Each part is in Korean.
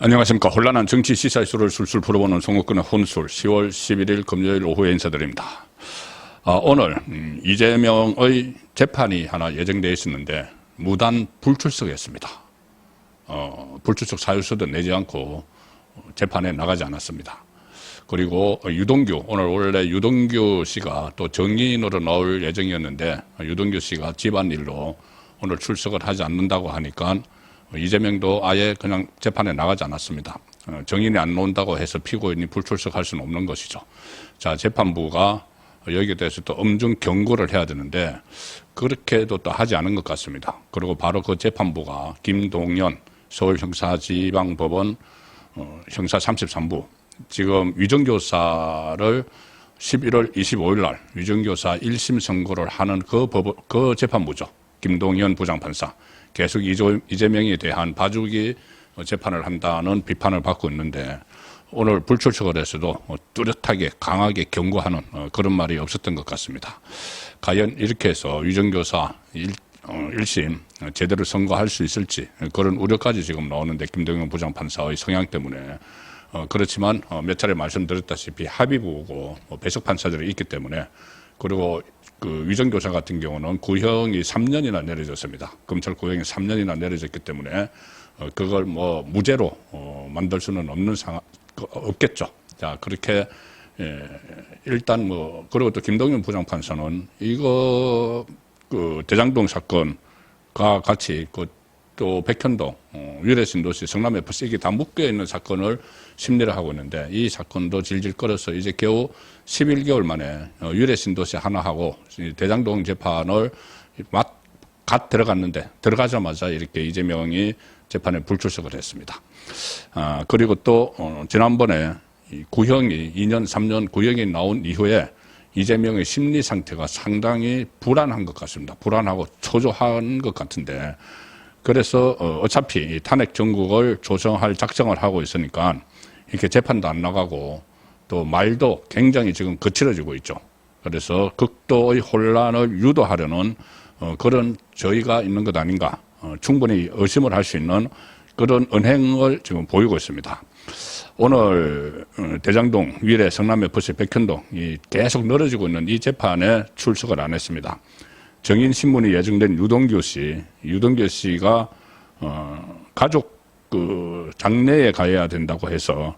안녕하십니까. 혼란한 정치 시사 이슈를 술술 풀어보는 송옥근의 혼술 10월 11일 금요일 오후에 인사드립니다. 오늘 이재명의 재판이 하나 예정되어 있었는데 무단 불출석했습니다. 불출석 사유서도 내지 않고 재판에 나가지 않았습니다. 그리고 유동규, 오늘 원래 유동규 씨가 또 정인으로 나올 예정이었는데 유동규 씨가 집안일로 오늘 출석을 하지 않는다고 하니까 이재명도 아예 그냥 재판에 나가지 않았습니다. 정인이 안 나온다고 해서 피고인이 불출석할 수는 없는 것이죠. 자, 재판부가 여기에 대해서 또 엄중 경고를 해야 되는데 그렇게도 또 하지 않은 것 같습니다. 그리고 바로 그 재판부가 김동연 서울형사지방법원 형사 33부 지금 위정교사를 11월 25일 날 위정교사 1심 선고를 하는 그 재판부죠. 김동연 부장판사. 계속 이재명에 대한 봐주기 재판을 한다는 비판을 받고 있는데 오늘 불출석을 해서도 뚜렷하게 강하게 경고하는 그런 말이 없었던 것 같습니다. 과연 이렇게 해서 위정교사 1심 제대로 선고할 수 있을지 그런 우려까지 지금 나오는데 김동연 부장판사의 성향 때문에 그렇지만 몇 차례 말씀드렸다시피 합의부고 배석 판사들이 있기 때문에 그리고 그 위정교사 같은 경우는 구형이 3년이나 내려졌습니다. 검찰 구형이 3년이나 내려졌기 때문에 그걸 뭐 무죄로 만들 수는 없겠죠. 자, 그렇게 일단 뭐 그리고 또 김동연 부장판사는 이거 그 대장동 사건과 같이 또 백현동 위례신도시 성남 FC 이게 다 묶여 있는 사건을 심리를 하고 있는데 이 사건도 질질 끌어서 이제 겨우 11개월 만에 위례신도시 하나 하고 대장동 재판을 갓 들어갔는데 들어가자마자 이렇게 이재명이 재판에 불출석을 했습니다. 그리고 또 지난번에 구형이 2년 3년 구형이 나온 이후에 이재명의 심리 상태가 상당히 불안한 것 같습니다. 불안하고 초조한 것 같은데 그래서 어차피 탄핵 정국을 조성할 작정을 하고 있으니까 이렇게 재판도 안 나가고 또 말도 굉장히 지금 거칠어지고 있죠. 그래서 극도의 혼란을 유도하려는 그런 저희가 있는 것 아닌가 충분히 의심을 할 수 있는 그런 언행을 지금 보이고 있습니다. 오늘 대장동, 위례, 성남FC, 백현동 계속 늘어지고 있는 이 재판에 출석을 안 했습니다. 정인 신문이 예정된 유동규 씨가 가족 그 장례에 가야 된다고 해서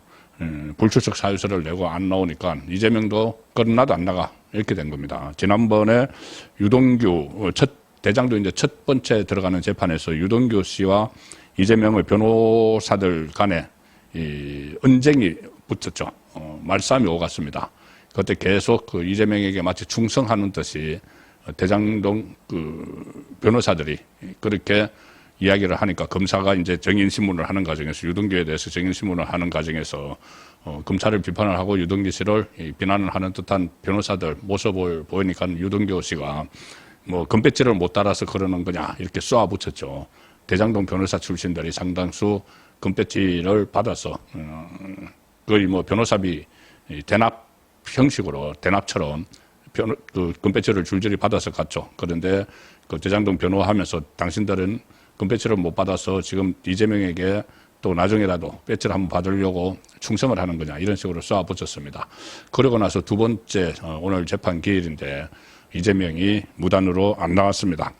불출석 사유서를 내고 안 나오니까 이재명도 끝나도 안 나가 이렇게 된 겁니다. 지난번에 유동규 대장도 이제 첫 번째 들어가는 재판에서 유동규 씨와 이재명의 변호사들 간에 언쟁이 붙었죠. 말싸움이 오갔습니다. 그때 계속 그 이재명에게 마치 충성하는 듯이 대장동 그 변호사들이 그렇게 이야기를 하니까 검사가 이제 정인신문을 하는 과정에서 유동규에 대해서 정인신문을 하는 과정에서 검찰을 비판을 하고 유동규 씨를 비난을 하는 듯한 변호사들 모습을 보이니까 유동규 씨가 뭐 금배지를 못 따라서 그러는 거냐 이렇게 쏘아붙였죠. 대장동 변호사 출신들이 상당수 금배지를 받아서 거의 뭐 변호사비 대납 형식으로 대납처럼 그 금배지를 줄줄이 받아서 갔죠. 그런데 그 대장동 변호하면서 당신들은 금배지를 못 받아서 지금 이재명에게 또 나중에라도 배지를 한번 받으려고 충성을 하는 거냐 이런 식으로 쏘아붙였습니다. 그러고 나서 두 번째 오늘 재판 기일인데 이재명이 무단으로 안 나왔습니다.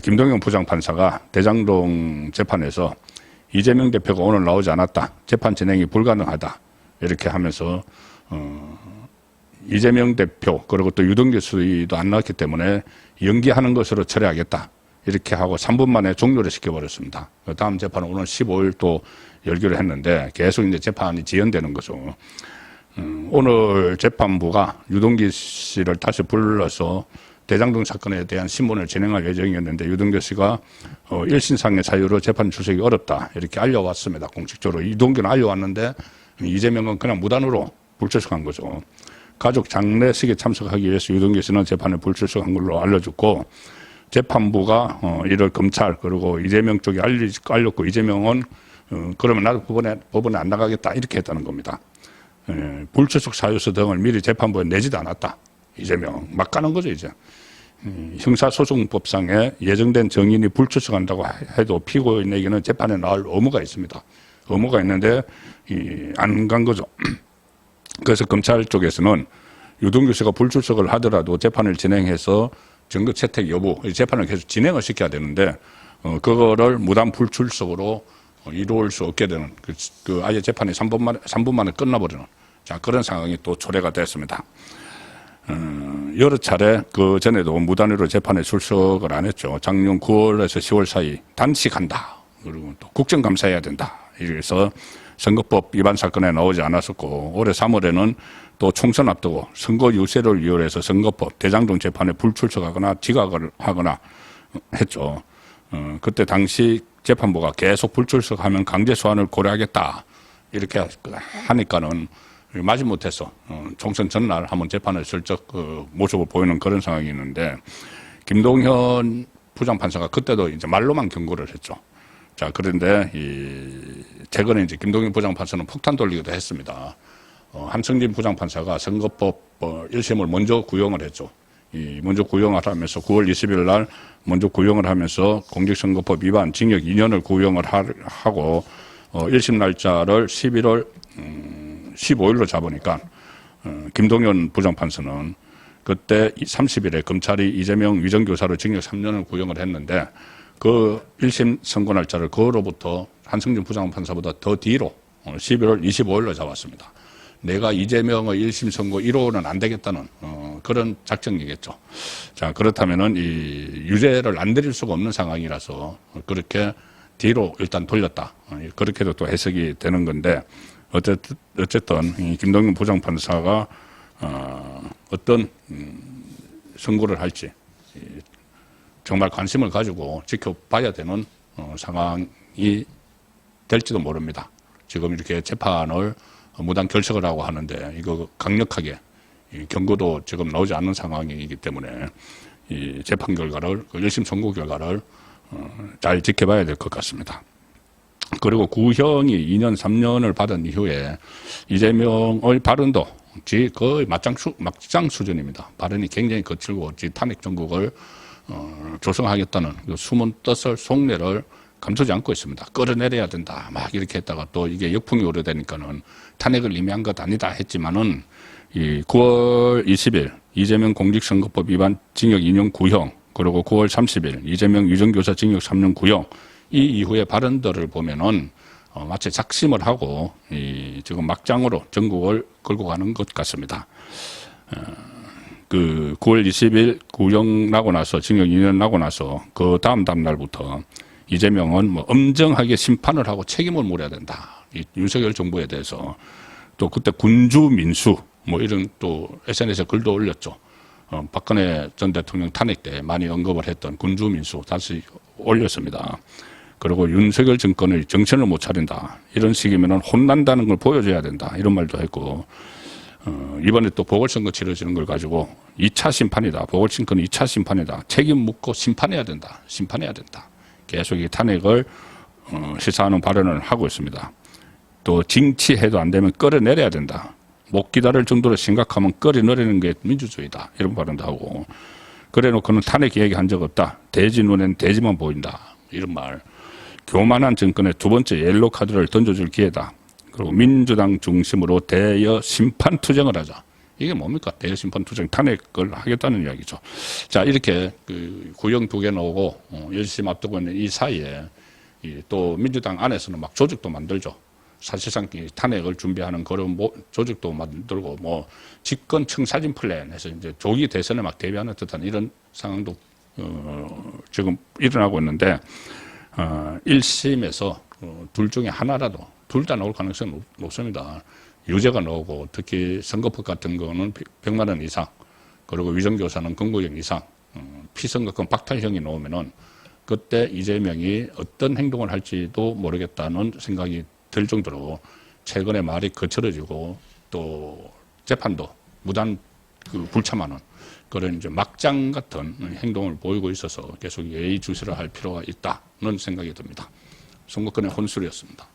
김동연 부장판사가 대장동 재판에서 이재명 대표가 오늘 나오지 않았다. 재판 진행이 불가능하다. 이렇게 하면서 이재명 대표 그리고 또 유동규 씨도 안 나왔기 때문에 연기하는 것으로 처리하겠다. 이렇게 하고 3분 만에 종료를 시켜버렸습니다. 다음 재판은 오늘 15일 또 열기로 했는데 계속 이제 재판이 지연되는 거죠. 오늘 재판부가 유동규 씨를 다시 불러서 대장동 사건에 대한 신문을 진행할 예정이었는데 유동규 씨가 일신상의 사유로 재판 출석이 어렵다 이렇게 알려왔습니다. 공식적으로 유동규는 알려왔는데 이재명은 그냥 무단으로 불출석한 거죠. 가족 장례식에 참석하기 위해서 유동규 씨는 재판에 불출석한 걸로 알려졌고 재판부가 이를 검찰 그리고 이재명 쪽에 알렸고 이재명은 그러면 나도 법원에 안 나가겠다 이렇게 했다는 겁니다. 불출석 사유서 등을 미리 재판부에 내지도 않았다. 이재명 막 가는 거죠 이제. 형사소송법상에 예정된 정인이 불출석한다고 해도 피고인에게는 재판에 나올 의무가 있습니다. 의무가 있는데 안 간 거죠. 그래서 검찰 쪽에서는 유동규 씨가 불출석을 하더라도 재판을 진행해서 증거 채택 여부, 재판을 계속 진행을 시켜야 되는데 그거를 무단 불출석으로 이루어질 수 없게 되는 아예 재판이 3분 만에 끝나버리는 그런 상황이 또 초래가 됐습니다. 여러 차례 그 전에도 무단으로 재판에 출석을 안 했죠. 작년 9월에서 10월 사이 단식한다. 그리고 또 국정감사해야 된다. 이래서 선거법 위반 사건에 나오지 않았었고 올해 3월에는 또 총선 앞두고 선거 유세를 이유로 선거법 대장동 재판에 불출석하거나 지각을 하거나 했죠. 그때 당시 재판부가 계속 불출석하면 강제 소환을 고려하겠다. 이렇게 하니까는 마지못해서 총선 전날 한번 재판을 슬쩍 모습을 보이는 그런 상황이 있는데 김동현 부장판사가 그때도 이제 말로만 경고를 했죠. 자, 그런데 최근에 이제 김동현 부장판사는 폭탄 돌리기도 했습니다. 한승진 부장판사가 선거법 1심을 먼저 구형을 했죠. 먼저 구형을 하면서 9월 20일 날 먼저 구형을 하면서 공직선거법 위반 징역 2년을 구형을 하고 1심 날짜를 11월 15일로 잡으니까 김동현 부장판사는 그때 30일에 검찰이 이재명 위정교사로 징역 3년을 구형을 했는데 그 1심 선고 날짜를 그로부터 한승진 부장판사보다 더 뒤로 11월 25일로 잡았습니다. 내가 이재명의 1심 선고 1호는 안 되겠다는 그런 작정이겠죠. 자, 그렇다면은 이 유죄를 안 드릴 수가 없는 상황이라서 그렇게 뒤로 일단 돌렸다. 그렇게도 또 해석이 되는 건데 어쨌든 이 김동현 부장판사가 어떤 선고를 할지 정말 관심을 가지고 지켜봐야 되는 상황이 될지도 모릅니다. 지금 이렇게 재판을 무단 결석을 하고 하는데 이거 강력하게 경고도 지금 나오지 않는 상황이기 때문에 이 재판 결과를 1심 선고 결과를 잘 지켜봐야 될 것 같습니다. 그리고 구형이 2년 3년을 받은 이후에 이재명의 발언도 거의 막장 수준입니다. 발언이 굉장히 거칠고 탄핵 정국을 조성하겠다는 그 숨은 뜻을 속내를 감추지 않고 있습니다. 끌어내려야 된다. 막 이렇게 했다가 또 이게 역풍이 오래되니까는 탄핵을 의미한 것 아니다 했지만은 이 9월 20일 이재명 공직선거법 위반 징역 2년 구형 그리고 9월 30일 이재명 위정교사 징역 3년 구형 이 이후의 발언들을 보면은 마치 작심을 하고 지금 막장으로 전국을 끌고 가는 것 같습니다. 그 9월 20일 구형 나고 나서 징역 2년 나고 나서 그 다음 날부터 이재명은 뭐 엄정하게 심판을 하고 책임을 물어야 된다. 이 윤석열 정부에 대해서 또 그때 군주 민수 뭐 이런 또 SNS에 글도 올렸죠. 박근혜 전 대통령 탄핵 때 많이 언급을 했던 군주 민수 다시 올렸습니다. 그리고 윤석열 정권의 정신을 못 차린다. 이런 식이면 혼난다는 걸 보여줘야 된다. 이런 말도 했고 이번에 또 보궐선거 치러지는 걸 가지고 2차 심판이다. 보궐선거는 2차 심판이다. 책임 묻고 심판해야 된다. 심판해야 된다. 계속 이 탄핵을 시사하는 발언을 하고 있습니다. 또 징치해도 안 되면 끌어내려야 된다. 못 기다릴 정도로 심각하면 끌어내리는 게 민주주의다. 이런 발언도 하고 그래놓고는 탄핵 얘기한 적 없다. 돼지 눈엔 돼지만 보인다. 이런 말. 교만한 정권의 두 번째 옐로 카드를 던져줄 기회다. 그리고 민주당 중심으로 대여 심판 투쟁을 하자. 이게 뭡니까? 대여 심판 투쟁 탄핵을 하겠다는 이야기죠. 자, 이렇게 그 구형 2개 나오고 1심 앞두고 있는 이 사이에 또 민주당 안에서는 막 조직도 만들죠. 사실상 탄핵을 준비하는 그런 조직도 만들고 뭐 집권 청사진 플랜에서 이제 조기 대선에 막 대비하는 듯한 이런 상황도 지금 일어나고 있는데 1심에서 둘 중에 하나라도 둘 다 나올 가능성이 높습니다. 유죄가 나오고 특히 선거법 같은 거는 100만 원 이상 그리고 위정교사는 금고형 이상 피선거권 박탈형이 나오면은 그때 이재명이 어떤 행동을 할지도 모르겠다는 생각이 들 정도로 최근에 말이 거칠어지고 또 재판도 무단 불참하는 그런 이제 막장 같은 행동을 보이고 있어서 계속 예의주시를 할 필요가 있다는 생각이 듭니다. 선거권의 혼술이었습니다.